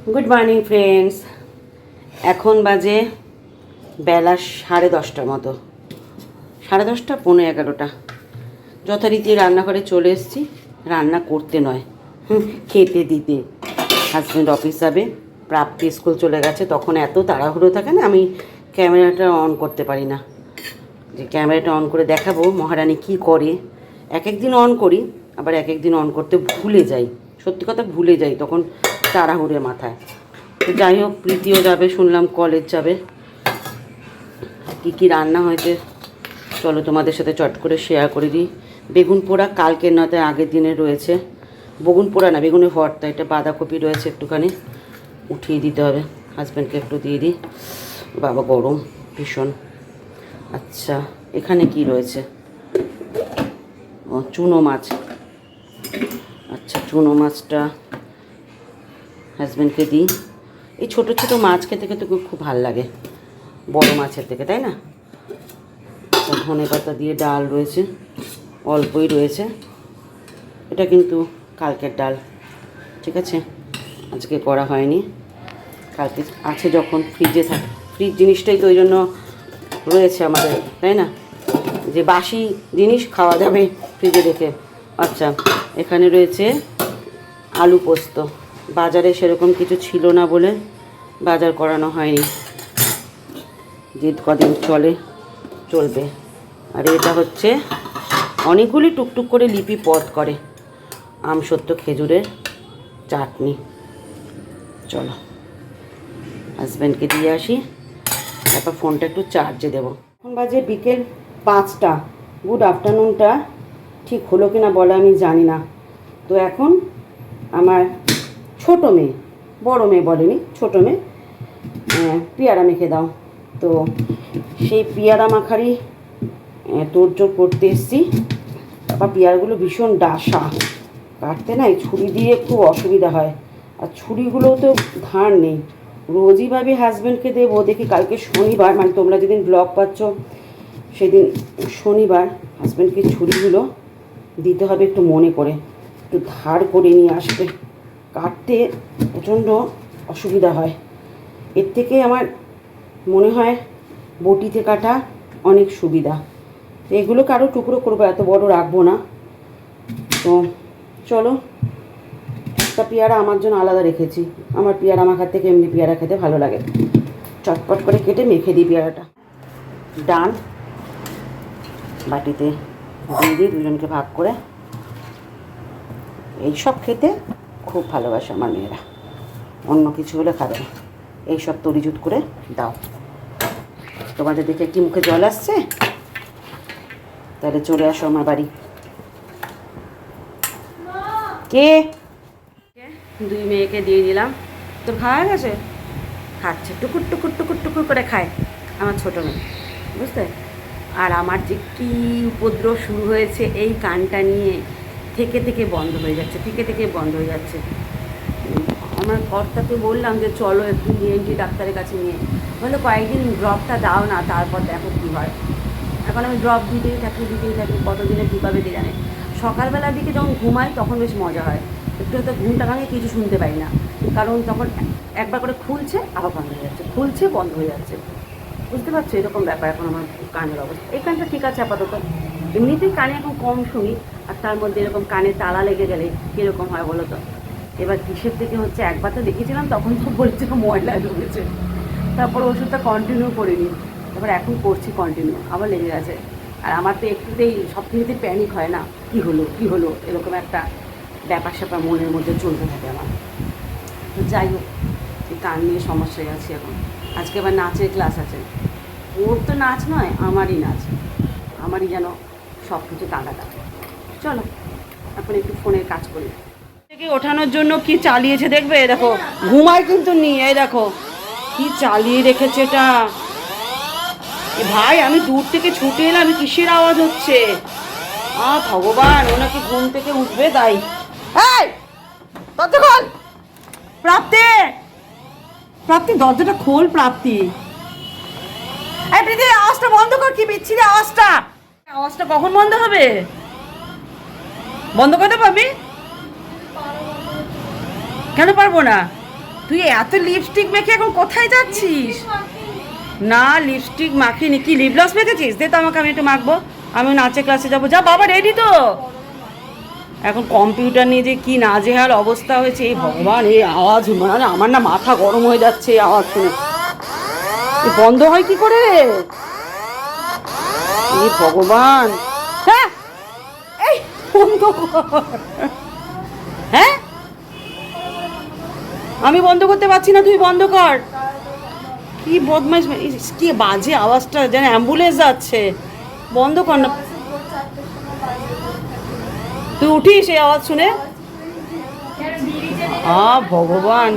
Good morning friends. এখন বাজে বেলা 10:30টার মতো, 10:30 পৌনে 11টা। যথারীতি রান্নাঘরে চলে এসেছি, রান্না করতে নয়, খেতে দিতে। হাজব্যান্ড অফিস যাবে, প্রাপ্তি স্কুল চলে গেছে, তখন এত তাড়াহুড়ো থাকে না, আমি ক্যামেরাটা অন করতে পারি না, যে ক্যামেরাটা অন করে দেখাবো মহারানী কি করে। এক একদিন অন করি, আবার এক একদিন অন করতে ভুলে যাই, সত্যি কথা ভুলে যাই, তখন তাড়াহুড়ে মাথায়। তো যাই হোক, প্রীতিও যাবে শুনলাম, কলেজ যাবে। কী কী রান্না হয়েছে চলো তোমাদের সাথে চট করে শেয়ার করে দিই। বেগুন পোড়া কালকের নয়তো আগের দিনে রয়েছে, বেগুন পোড়া না, বেগুনের ভর্তা। এটা বাঁধাকপি রয়েছে, একটুখানি উঠিয়ে দিতে হবে, হাজব্যান্ডকে একটু দিয়ে দিই, বাবা গরম ভীষণ। আচ্ছা, এখানে কি রয়েছে? ও, চুনো মাছ। আচ্ছা, চুনো মাছটা হাজব্যান্ডকে দিই। এই ছোটো ছোটো মাছ খেতে খেতে খুব ভালো লাগে বড় মাছের থেকে, তাই না? ধনে পাতা দিয়ে ডাল রয়েছে, অল্পই রয়েছে, এটা কিন্তু কালকের ডাল, ঠিক আছে, আজকে করা হয়নি। কালকে আছে যখন ফ্রিজে থাকে, ফ্রিজ জিনিসটাই তো ওই জন্য রয়েছে আমাদের, তাই না, যে বাসি জিনিস খাওয়া যাবে ফ্রিজে রেখে। আচ্ছা, এখানে রয়েছে আলু পোস্ত, বাজারে সেরকম কিছু ছিল না বলে বাজার করানো হয়নি, যে কদিন চলবে। আর এটা হচ্ছে অনেকগুলি টুকটুক করে লিপি পদ করে আমসত্ব খেজুরের চাটনি। চলো হাজব্যান্ডকে দিয়ে আসি, তারপর ফোনটা একটু চার্জে দেবো। এখন বাজে বিকেল 5টা। গুড আফটারনুনটা ঠিক হলো কি না বলে আমি জানি না। তো এখন আমার ছোটো মেয়ে, বড় মেয়ে বলেনি, ছোটো মেয়ে পেয়ারা মেখে দাও, তো সেই পেয়ারা মাখারই তোড়জোড় করতে এসেছি। বা পেয়ারাগুলো ভীষণ ডাসা, কাটতে না এই ছুরি দিয়ে খুব অসুবিধা হয়, আর ছুরিগুলোও তো ধার নেই। রোজই ভাবি হাজব্যান্ডকে দেবো, দেখি কালকে শনিবার, মানে তোমরা যেদিন ব্লগ পাচ্ছ সেদিন শনিবার, হাজব্যান্ডকে ছুরিগুলো দিতে হবে একটু মনে করে, একটু ধার করে নিয়ে আসবে, কাটতে প্রচণ্ড অসুবিধা হয়। এর থেকে আমার মনে হয় বটিতে কাটা অনেক সুবিধা। তো এগুলোকে আরও টুকরো করবো, এত বড় রাখবো না। তো চলো, একটা পেয়ারা আমার জন্য আলাদা রেখেছি, আমার পেয়ারা মাখার থেকে এমনি পেয়ারা খেতে ভালো লাগে। চটপট করে কেটে মেখে দিই পেয়ারাটা। ডান বাটিতে দিয়ে দিই, দুজনকে ভাগ করে। এইসব খেতে খুব ভালোবাসে আমার মেয়েরা, অন্য কিছু হলে খাবে না, এইসব তরিজুত করে দাও। তোমাদের দেখে একটি মুখে জল আসছে, তাহলে চলে আসো আমার বাড়ি। কে? দুই মেয়েকে দিয়ে দিলাম। তোর খাওয়া গেছে? খাচ্ছে, টুকুর টুকুর টুকুর টুকুর করে খায় আমার ছোটো মেয়ে, বুঝতে। আর আমার যে কী উপদ্রব শুরু হয়েছে এই কানটা নিয়ে, থেকে বন্ধ হয়ে যাচ্ছে, থেকে বন্ধ হয়ে যাচ্ছে। আমার কর্তাকে বললাম যে চলো একটু ENT ডাক্তারের কাছে নিয়ে, বললো কয়েকদিন ড্রপটা দাও না, তারপর দেখো কী হয়। এখন আমি ড্রপ দিতেই থাকি, কতদিনে কী পাবে কে জানে। সকালবেলার দিকে যখন ঘুমাই তখন বেশ মজা হয়, একটু হয়তো ঘুমটা ভাঙে, কিছু শুনতে পাই না, কারণ তখন একবার করে খুলছে আবার বন্ধ হয়ে যাচ্ছে, খুলছে বন্ধ হয়ে যাচ্ছে, বুঝতে পারছো, এরকম ব্যাপার এখন আমার কানের অবস্থা। এই কানটা ঠিক আছে আপাতত, এমনিতেই কানে এখন কম শুনি, আর তার মধ্যে এরকম কানে তালা লেগে গেলে কীরকম হয় বলো তো। এবার কিসের থেকে হচ্ছে, একবার তো দেখেছিলাম তখন তো বলছিল ময়লা ঢুকেছে, তারপর ওষুধটা কন্টিনিউ করিনি, তারপর এখন করছি কন্টিনিউ, আবার লেগে গেছে। আর আমার তো একটুতেই সব কিছুতেই প্যানিক হয় না, কী হলো এরকম একটা ব্যাপার স্যাপার মনের মধ্যে চলতে থাকে আমার। তো যাই হোক, এই কান নিয়ে সমস্যায় আছি এখন। আজকে আবার নাচের ক্লাস আছে, ওর তো নাচ নয়, আমারই নাচ, আমারই যেন সব কিছু টাকাটা। চলো এখন একটু ফোনের কাজ করি। থেকে ওঠানোর জন্য কি চালিয়েছে দেখবে, দেখো ঘুমায় কিন্তু নি, এই দেখো কি চালিয়ে রেখেছে এটা। ভাই আমি দূর থেকে ছুটে এলাম, কিসের আওয়াজ হচ্ছে, ভগবান, ও নাকি ঘুম থেকে উঠবে তাই। এই দরজা খোল, প্রাপ্তি দরজাটা খোল, প্রাপ্তি। এই প্রীতি, আওয়াজটা বন্ধ কর, কি বিচ্ছিরি আওয়াজটা কখন বন্ধ হবে? বন্ধ করতে পারবি? কেন পারবো না? তুই এত লিপস্টিক মেখে এখন কোথায় যাচ্ছিস? না লিপস্টিক মাখিনি, কি লিপ গ্লস মেখেছিস? দে তো আমাকে, আমি একটু মাখবো। আমি নাচে ক্লাসে যাবো। যা বাবা, রেডি তো? এখন কম্পিউটার নিয়ে যে কি নাজেহাল অবস্থা হয়েছে, এই ভগবান! এই আওয়াজ মানে আমার না মাথা গরম হয়ে যাচ্ছে এই আওয়াজ শুনে। বন্ধ হয় কি করে? এই ভগবান! হ্যাঁ, এই বন্ধ কর। হ্যাঁ, আমি বন্ধ করতে পারছি না, তুই বন্ধ কর। কি বদমাইশ, কি বাজে আওয়াজটা, যেন অ্যাম্বুলেন্স যাচ্ছে। বন্ধ কর না। তুই উঠিস এই আওয়াজ শুনে? ভগবান,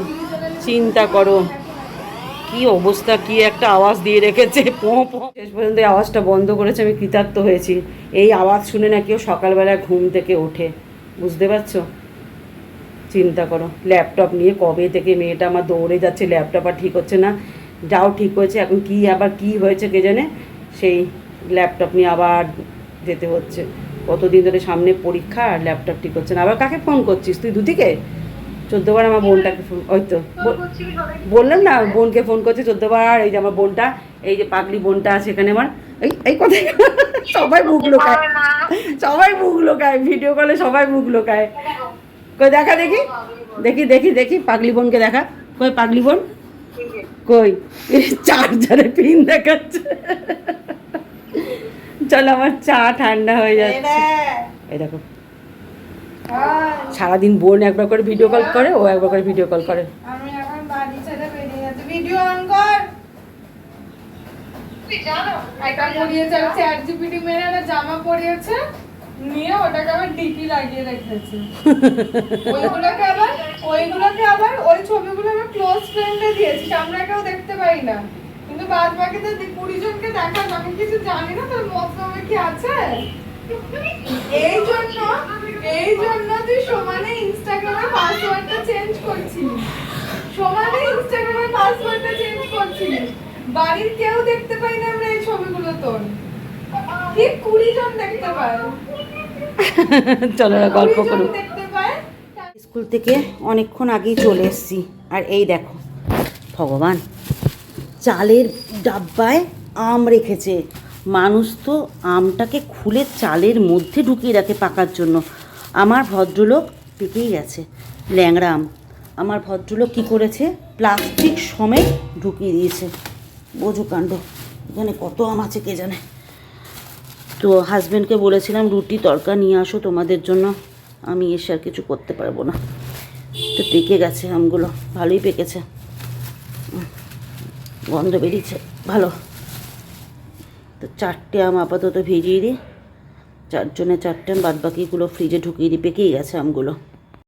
চিন্তা করো কি অবস্থা, কি একটা আওয়াজ দিয়ে রেখেছে। শেষ পর্যন্ত এই আওয়াজটা বন্ধ করেছে, আমি কৃতার্থ হয়েছি। এই আওয়াজ শুনে না কেউ সকালবেলা ঘুম থেকে ওঠে, বুঝতে পারছো? চিন্তা করো, ল্যাপটপ নিয়ে কবে থেকে মেয়েটা আমার দৌড়ে যাচ্ছে, ল্যাপটপ আর ঠিক হচ্ছে না। যাও ঠিক হয়েছে, এখন কি আবার কি হয়েছে কে জানে, সেই ল্যাপটপ নিয়ে আবার যেতে হচ্ছে। কতদিন ধরে সামনে পরীক্ষা, আর ল্যাপটপ ঠিক হচ্ছে না। আবার কাকে ফোন করছিস তুই? দুদিকে 14 বার আমার বোনটাকে ফোন, ওই তো বললাম না বোনকে ফোন করছি 14 বার। এই যে আমার বোনটা, এই যে পাগলি বোনটা আছে এখানে আমার, এই এই কোথায় সবাই মুখ লোকায়, সবাই মুখ লোকায় ভিডিও কলে, সবাই মুখ লোকায়। কই দেখা দেখি, দেখি দেখি দেখি পাগলি বোনকে দেখা। কই পাগলি বোন কই? চার্জারে পিন দেখাচ্ছে। চলো আমার চা ঠান্ডা হয়ে যাচ্ছে। এই দেখো, সারাদিন বোন একবার করে ভিডিও কল করে, ও একবার করে ভিডিও কল করে। আমি এখন বাড়ি ছেড়ে বেরিয়ে যাচ্ছি। ভিডিও অন কর। তুই জানো একটা পরিয়েছে, চ্যাট জিপিটি মেরে একটা জামা পরিয়েছে, নিয়ে ওটাকে আবার ডিপি লাগিয়ে রেখেছে। ওইগুলোকে আবার ওই ছবিগুলো আমি ক্লোজ ফ্রেন্ডে দিয়েছি, আমরা কেউ দেখতে পাই না, কিন্তু বাদ বাকি তো 20 জনকে দেখাস। আমি কিছু জানি না তোর মতলবে কি আছে। এই জন্য তুই সমানে ইনস্টাগ্রামের পাসওয়ার্ডটা চেঞ্জ করছিস, সমানে ইনস্টাগ্রামের পাসওয়ার্ডটা চেঞ্জ করছিস। বাড়ির কেউ দেখতে পাই না আমরা এই ছবিগুলো তোর, ঠিক 20 জন দেখতে পায়। চলো না গল্প করো। স্কুল থেকে অনেকক্ষণ আগেই চলে এসেছি, আর এই দেখো ভগবান, চালের ডাব্বায় আম রেখেছে। মানুষ তো আমটাকে খুলে চালের মধ্যে ঢুকিয়ে রাখে পাকার জন্য। আমার ভদ্রলোক পেকেই গেছে, ল্যাংড়া আম। আমার ভদ্রলোক কী করেছে, প্লাস্টিক সমেত ঢুকিয়ে দিয়েছে। বোঝো কাণ্ড, এখানে কত আম আছে কে জানে। তো হাজব্যান্ডকে বলেছিলাম রুটি তরকা নিয়ে আসো তোমাদের জন্য, আমি এসে আর কিছু করতে পারবো না। তো পেকে গেছে আমগুলো, ভালোই পেকেছে, গন্ধ বেরিয়েছে ভালো। তো 4টে আম আপাতত ভিজিয়ে দিই, 4 জনে 4টে, বাদ বাকিগুলো ফ্রিজে ঢুকিয়ে দিই, পেকেই গেছে আমগুলো।